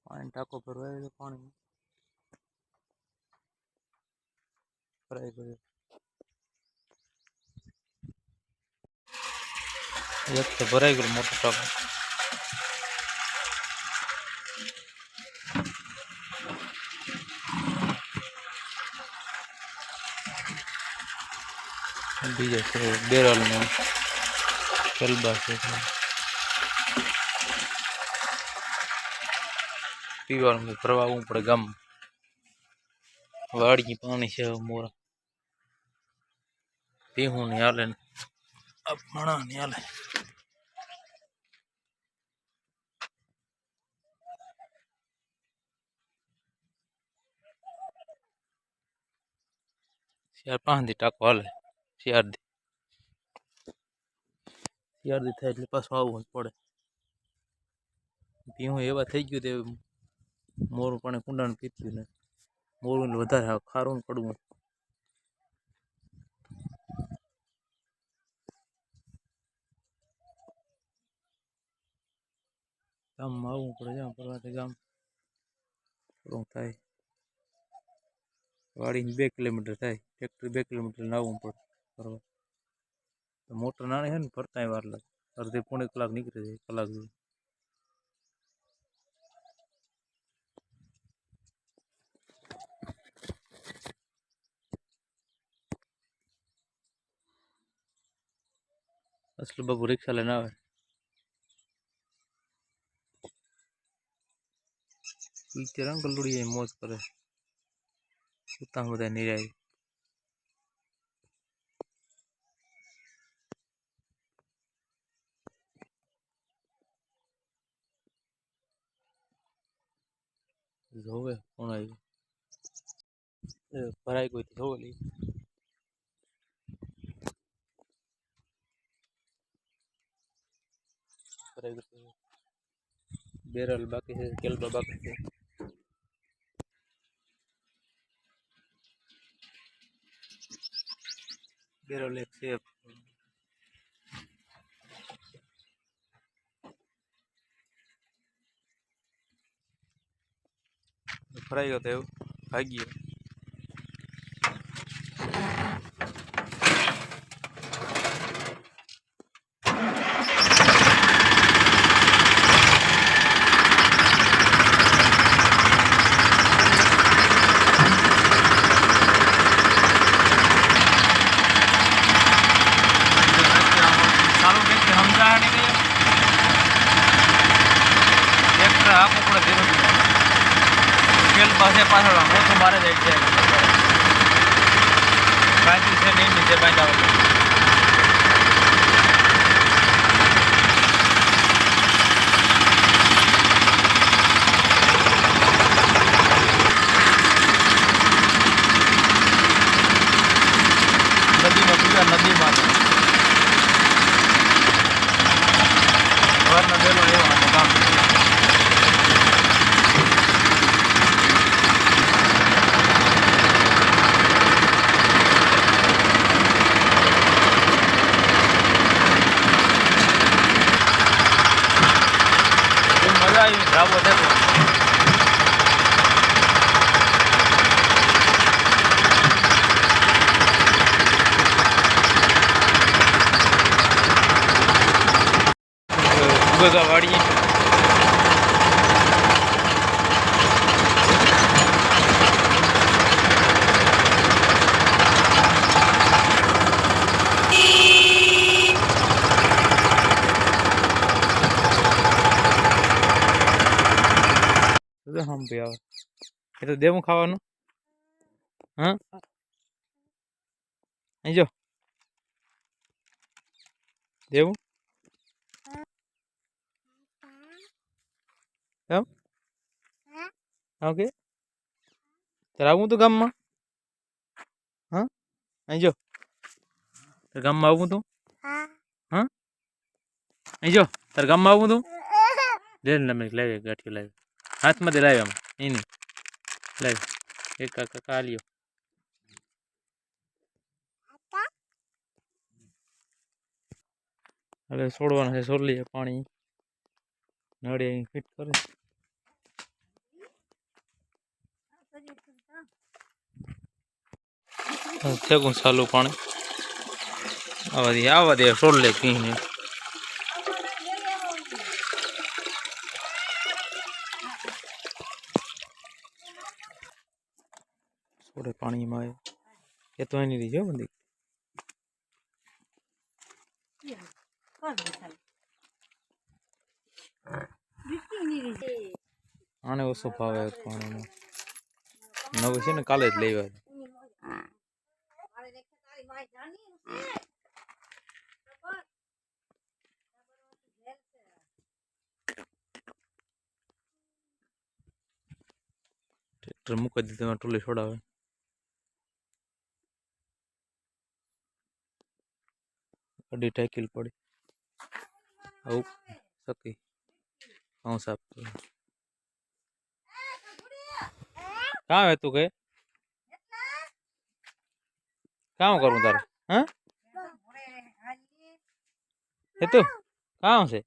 पानी टाको भरवाए पानी भराई कर एक तो भराई गयो मोटो टाको बीजा से बेरल में केलबा से पीवा में भरवावू पड़े गम वाड़ी पानी से मोरा पीहू नहीं हाले अब मणा नहीं हाले चार पांच दी टाको हाले चार दी थाय એટલે પાછું આવવું પડે પીહું એવા થઈ ગયું તે મોરું પાણી કુંડાણ પીતું ને મોરું વધારે ખારું પડવું ગામમાં આવવું પડે જ્યાં પરવાતે ગામ થોડું થાય વાડીને 2 કિલોમીટર થાય ટ્રેક્ટર 2 કિલોમીટર આવવું પડે ફરવા તો મોટર નાની છે ને ફરતા વાર લાગે અડધી પોણી કલાક નીકળી જાય કલાક જેવું असल बाबू रिक्शा लઈને આવે ઈતે રંગ ગલુડી મોજ કરે ઉતા બધા નિરાય જોવે કોણ આવ્યું ભરાઈ ગઈ જોવે લી ભરાઈ ગઈ બેરલ બાકી છે કેલબા બાકી છે બેરલ એક છે ભરાઈ ગયો તો એવું ભાગી ગયો आपको पूरा धीरे खेल पासे पास वो तुम्हारे देख जाएगा बाकी से नहीं नीचे बैठा होगा नदी में पूरा नदी में और नदी में काम वो देखो वाड़ी हम पे आवे ये तो देवू खावानु हां आई जो देवू हम ओके तेरा आऊं तो गाम में हां आई जो तेरे गाम में आऊं तो हां आई जो तेरे गाम में आऊं तो ले ले मैं ले गाठी ले हाथ में दिलाय हम नहीं ले एक का लियो હવે છોડવાના છે છોડ લઈએ પાણી નળે ફિટ કરે થેકું ચાલુ પાણી આવા દે સોડ લે કહીને સોડે પાણીમાં એ તો એની રીજો બંધી આને ઓછો ભાવે પાણીનો નવું છે ને કાલે જ લેવા ટ્રેક્ટર મૂકી દીધું ટોલી છોડાવે ગાડી ટાઈકલ પડી આવું સકી હું સાફ કરું કામ હે તું કે કામ કરું તારે હા હે તું કામ છે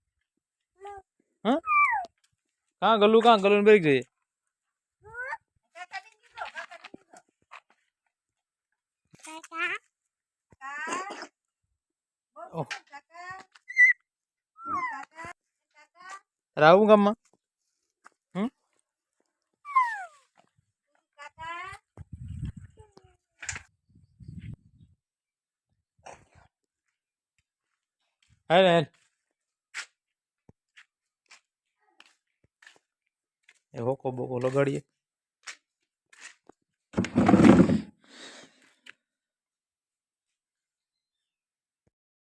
હા કાં ગલું બેરી જઈએ આવું ગામમાં હાલ હાલ એ હોકો બોકો લગાડીએ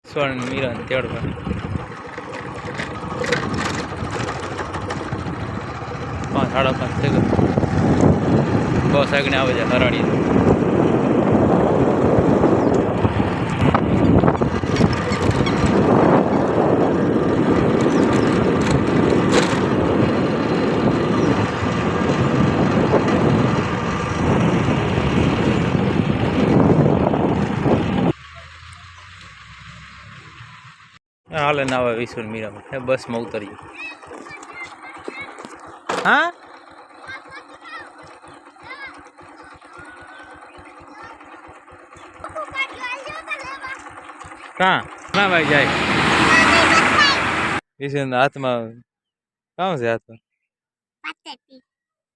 સ્વર્ણ મીરા તેડવા 5 સાડા 5 થઈ ગયો બસ આગળ આવે છે હરાડી હાલે ના આવે વિશ્વન મીરામાં બસમાં ઉતર્યું હા કાં ના ભાઈ જાય વિશ્વન હાથમાં કામ છે હાથમાં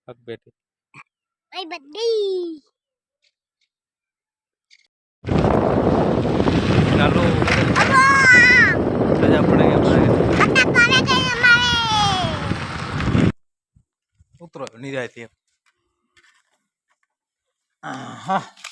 પગ બેઠી ચાલો રજા પડે ઉતરો નિરાય હા